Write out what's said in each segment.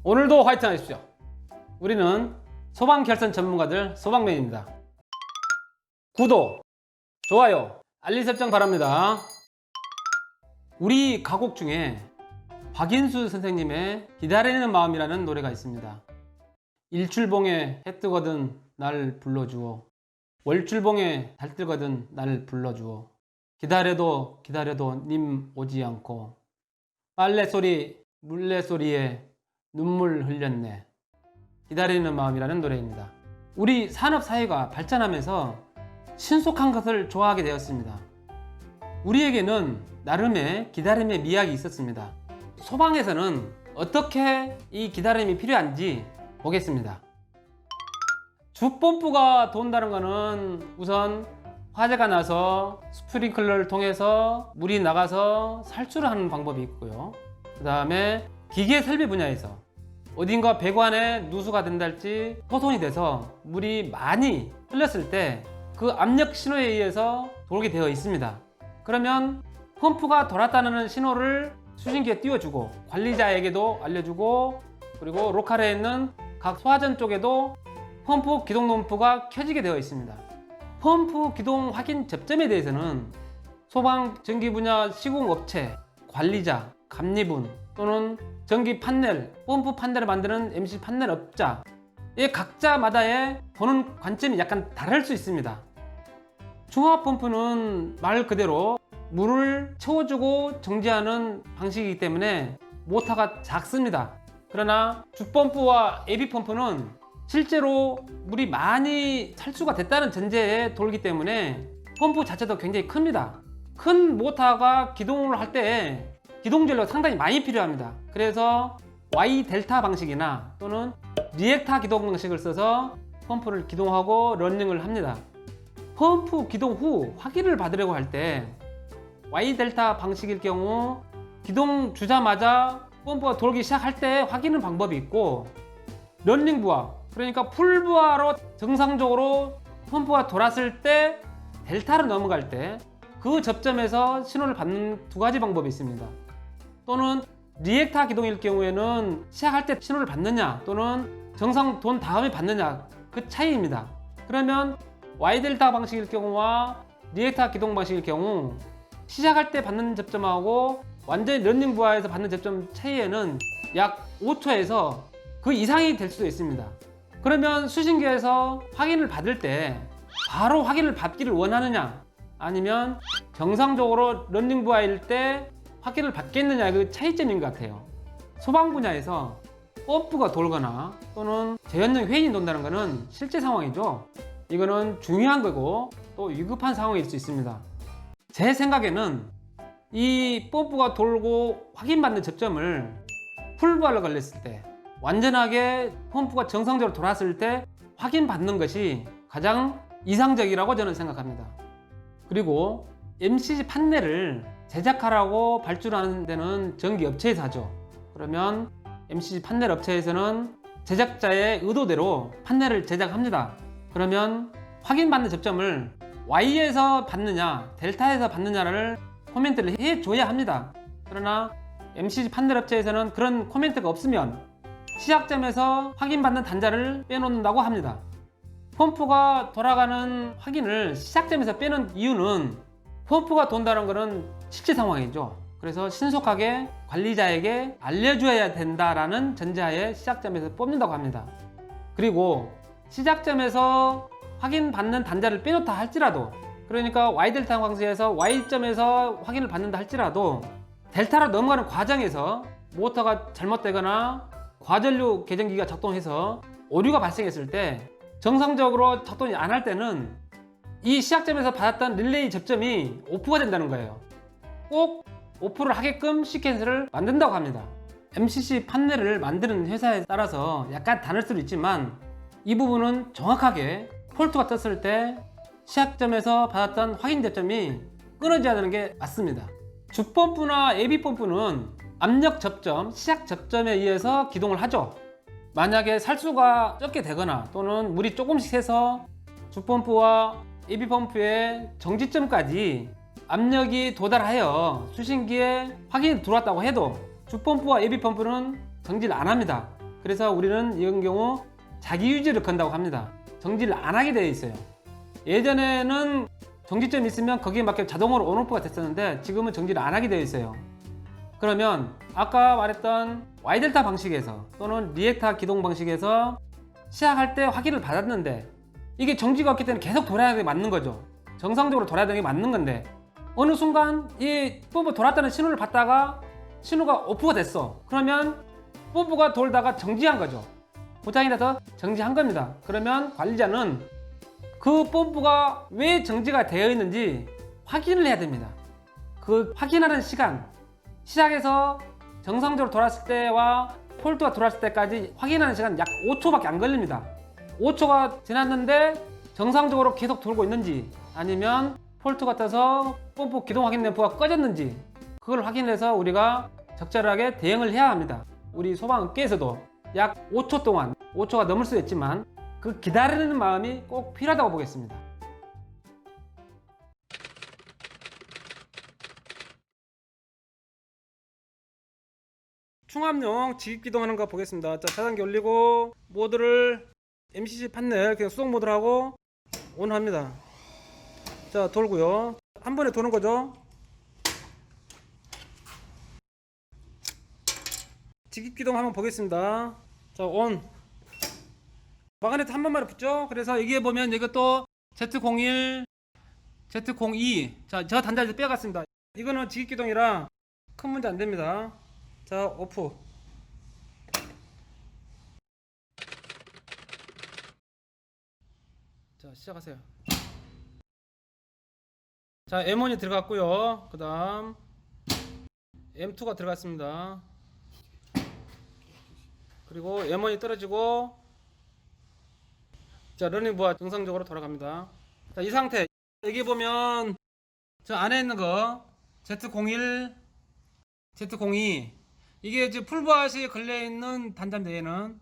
오늘도 화이팅 하십시오. 우리는 소방 결선 전문가들 소방맨입니다. 구독, 좋아요, 알림 설정 바랍니다. 우리 가곡 중에 박인수 선생님의 기다리는 마음이라는 노래가 있습니다. 일출봉에 해 뜨거든 날 불러주오. 월출봉에 달 뜨거든 날 불러주오. 기다려도 기다려도 님 오지 않고 빨래소리 물레소리에 눈물 흘렸네. 기다리는 마음이라는 노래입니다. 우리 산업사회가 발전하면서 신속한 것을 좋아하게 되었습니다. 우리에게는 나름의 기다림의 미학이 있었습니다. 소방에서는 어떻게 이 기다림이 필요한지 보겠습니다. 주펌프가 돈다는 것은 우선 화재가 나서 스프링클러를 통해서 물이 나가서 살출을 하는 방법이 있고요. 그 다음에 기계 설비 분야에서 어딘가 배관에 누수가 된달지 포손이 돼서 물이 많이 흘렸을 때 그 압력 신호에 의해서 돌게 되어 있습니다. 그러면 펌프가 돌았다는 신호를 수신기에 띄워주고 관리자에게도 알려주고 그리고 로컬에 있는 각 소화전 쪽에도 펌프 기동 램프가 켜지게 되어 있습니다. 펌프 기동 확인 접점에 대해서는 소방 전기 분야 시공업체, 관리자, 감리분 또는 전기 판넬, 펌프 판넬을 만드는 MC 판넬 업자 이 각자마다의 보는 관점이 약간 다를 수 있습니다. 중화 펌프는 말 그대로 물을 채워주고 정지하는 방식이기 때문에 모터가 작습니다. 그러나 주펌프와 AB펌프는 실제로 물이 많이 살수가 됐다는 전제에 돌기 때문에 펌프 자체도 굉장히 큽니다. 큰 모터가 기동을 할 때 기동전력 상당히 많이 필요합니다. 그래서 Y 델타 방식이나 또는 리액타 기동 방식을 써서 펌프를 기동하고 런닝을 합니다. 펌프 기동 후 확인을 받으려고 할 때 Y 델타 방식일 경우 기동 주자마자 펌프가 돌기 시작할 때 확인하는 방법이 있고 런닝 부하 그러니까 풀 부하로 정상적으로 펌프가 돌았을 때 델타로 넘어갈 때 그 접점에서 신호를 받는 두 가지 방법이 있습니다. 또는 리액타 기동일 경우에는 시작할 때 신호를 받느냐 또는 정상 돈 다음에 받느냐 그 차이입니다. 그러면 Y 델타 방식일 경우와 리액타 기동 방식일 경우 시작할 때 받는 접점하고 완전히 런닝 부하에서 받는 접점 차이에는 약 5초에서 그 이상이 될 수도 있습니다. 그러면 수신기에서 확인을 받을 때 바로 확인을 받기를 원하느냐 아니면 정상적으로 런닝 부하일 때 확인을 받겠느냐 그 차이점인 것 같아요. 소방 분야에서 펌프가 돌거나 또는 제연능 회인이 돈다는 것은 실제 상황이죠. 이거는 중요한 거고 또 위급한 상황일 수 있습니다. 제 생각에는 이 펌프가 돌고 확인받는 접점을 풀부하로 걸렸을 때 완전하게 펌프가 정상적으로 돌았을 때 확인받는 것이 가장 이상적이라고 저는 생각합니다. 그리고 MCC 판넬을 제작하라고 발주하는 데는 전기업체에서 하죠. 그러면 MCC 판넬 업체에서는 제작자의 의도대로 판넬을 제작합니다. 그러면 확인받는 접점을 Y에서 받느냐 델타에서 받느냐를 코멘트를 해줘야 합니다. 그러나 MCC 판넬 업체에서는 그런 코멘트가 없으면 시작점에서 확인받는 단자를 빼놓는다고 합니다. 펌프가 돌아가는 확인을 시작점에서 빼는 이유는 펌프가 돈다는 것은 실제 상황이죠. 그래서 신속하게 관리자에게 알려줘야 된다라는 전제하에 시작점에서 뽑는다고 합니다. 그리고 시작점에서 확인받는 단자를 빼놓다 할지라도 그러니까 Y 델타 방식에서 Y점에서 확인을 받는다 할지라도 델타로 넘어가는 과정에서 모터가 잘못되거나 과전류 계정기가 작동해서 오류가 발생했을 때 정상적으로 작동이 안 할 때는 이 시작점에서 받았던 릴레이 접점이 오프가 된다는 거예요. 꼭 오프를 하게끔 시퀀스를 만든다고 합니다. MCC 판넬을 만드는 회사에 따라서 약간 다를 수도 있지만 이 부분은 정확하게 폴트가 떴을 때 시작점에서 받았던 확인 접점이 끊어져야 하는 게 맞습니다. 주펌프나 AB펌프는 압력 접점, 시작 접점에 의해서 기동을 하죠. 만약에 살수가 적게 되거나 또는 물이 조금씩 새서 주펌프와 AB펌프의 정지점까지 압력이 도달하여 수신기에 확인이 들어왔다고 해도 주펌프와 AB펌프는 정지를 안 합니다. 그래서 우리는 이런 경우 자기 유지를 건다고 합니다. 정지를 안 하게 되어 있어요. 예전에는 정지점이 있으면 거기에 맞게 자동으로 온오프가 됐었는데 지금은 정지를 안 하게 되어 있어요. 그러면 아까 말했던 Y델타 방식에서 또는 리액타 기동 방식에서 시작할 때 확인을 받았는데 이게 정지가 없기 때문에 계속 돌아야 되는 게 맞는 거죠. 정상적으로 돌아야 되는 게 맞는 건데 어느 순간 이 펌프 돌았다는 신호를 받다가 신호가 오프가 됐어. 그러면 펌프가 돌다가 정지한 거죠. 고장이 나서 정지한 겁니다. 그러면 관리자는 그 펌프가 왜 정지가 되어 있는지 확인을 해야 됩니다. 그 확인하는 시간, 시작해서 정상적으로 돌았을 때와 폴트가 돌았을 때까지 확인하는 시간 약 5초밖에 안 걸립니다. 5초가 지났는데 정상적으로 계속 돌고 있는지 아니면 폴트 같아서 펌프 기동 확인 램프가 꺼졌는지 그걸 확인해서 우리가 적절하게 대응을 해야 합니다. 우리 소방업계에서도 약 5초 동안, 5초가 넘을 수도 있지만 그 기다리는 마음이 꼭 필요하다고 보겠습니다. 충압용 지급기동하는 거 보겠습니다. 자, 차단기 올리고 모드를 MCC 판넬 그냥 수동 모드로 하고 온 합니다. 자, 돌고요. 한 번에 도는 거죠. 지급기동 한번 보겠습니다. 자, 온. 마그네트 한 번만에 붙죠. 그래서 여기에 보면 이것도 Z01, Z02. 자, 저 단자에서 빼갔습니다. 이거는 지급기동이라 큰 문제 안 됩니다. 자, 오프. 자, 시작하세요. 자, M1이 들어갔고요. 그 다음 M2가 들어갔습니다. 그리고 M1이 떨어지고 자, 러닝부가 정상적으로 돌아갑니다. 자, 이 상태 여기 보면 저 안에 있는 거 Z01, Z02 이게 지금 풀부하시에 걸려있는 단자인데 얘는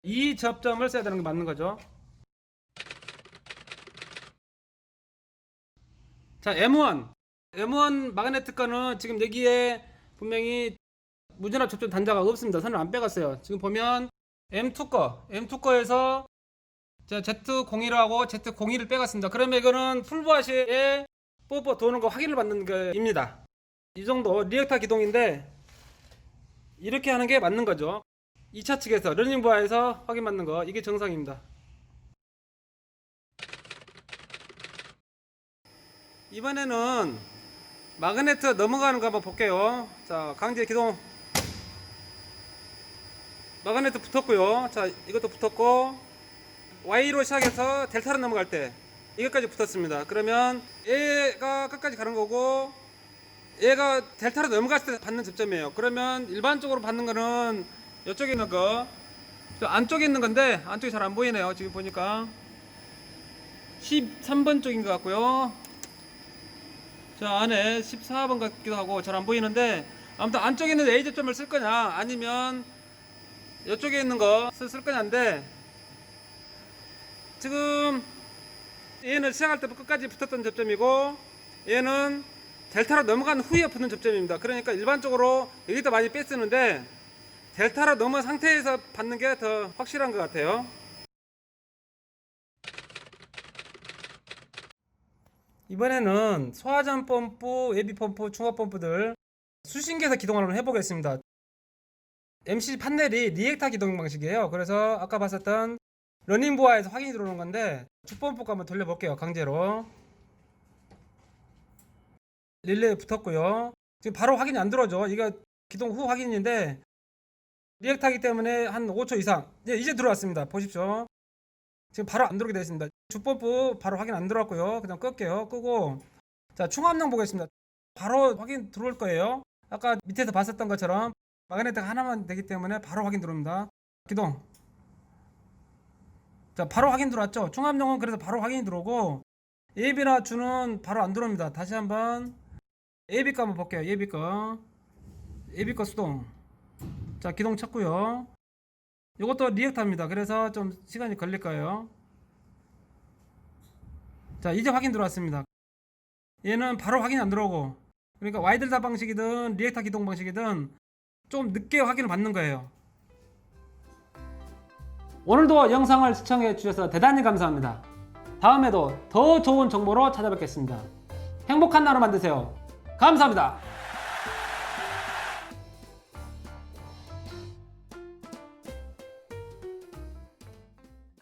이 접점을 써야 되는 게 맞는 거죠. 자, M1 마그네틱 거는 지금 여기에 분명히 무전압 접점 단자가 없습니다. 선을 안 빼갔어요. 지금 보면 M2 거에서 Z01하고 Z02를 빼갔습니다. 그러면 이거는 풀부하시에 뽀뽀 도는 거 확인을 받는 거입니다. 이 정도 리액터 기동인데 이렇게 하는 게 맞는 거죠. 2차 측에서 러닝부하에서 확인받는 거 이게 정상입니다. 이번에는 마그네트 넘어가는 거 한번 볼게요. 자, 강제 기동 마그네트 붙었고요. 자, 이것도 붙었고 Y로 시작해서 델타로 넘어갈 때 이것까지 붙었습니다. 그러면 얘가 끝까지 가는 거고 얘가 델타로 넘어갔을 때 받는 접점이에요. 그러면 일반적으로 받는 거는 이쪽에 있는 거, 저 안쪽에 있는 건데 안쪽이 잘 안 보이네요. 지금 보니까 13번 쪽인 것 같고요. 저 안에 14번 같기도 하고 잘 안 보이는데 아무튼 안쪽에 있는 A 접점을 쓸 거냐 아니면 이쪽에 있는 거 쓸 거냐인데 지금 얘는 시작할 때부터 끝까지 붙었던 접점이고 얘는 델타로 넘어간 후에 붙는 접점입니다. 그러니까 일반적으로 여기다 많이 빼쓰는데 델타로 넘어간 상태에서 받는 게 더 확실한 것 같아요. 이번에는 소화전 펌프, 예비 펌프, 중화 펌프들 수신기에서 기동을 한번 해보겠습니다. MC 판넬이 리액타 기동 방식이에요. 그래서 아까 봤었던 러닝부하에서 확인이 들어오는 건데 주펌프가 한번 돌려볼게요. 강제로 릴레이 붙었고요. 지금 바로 확인이 안 들어오죠. 이거 기동 후 확인인데 리액타기 때문에 한 5초 이상 이제 들어왔습니다. 보십시오. 지금 바로 안 들어오게 되어 있습니다. 주펌프 바로 확인 안 들어왔고요. 그냥 끌게요. 끄고 자, 충압용 보겠습니다. 바로 확인 들어올 거예요. 아까 밑에서 봤었던 것처럼 마그네틱 하나만 되기 때문에 바로 확인 들어옵니다. 기동. 자, 바로 확인 들어왔죠. 충압용은 그래서 바로 확인이 들어오고 예비나 주는 바로 안 들어옵니다. 다시 한번 예비 거 한번 볼게요. 예비 거 수동. 자, 기동 쳤고요. 이것도 리액터입니다. 그래서 좀 시간이 걸릴 거예요. 자, 이제 확인 들어왔습니다. 얘는 바로 확인이 안 들어오고 그러니까 Y델타 방식이든 리액터 기동 방식이든 좀 늦게 확인을 받는 거예요. 오늘도 영상을 시청해 주셔서 대단히 감사합니다. 다음에도 더 좋은 정보로 찾아뵙겠습니다. 행복한 하루 만드세요. 감사합니다.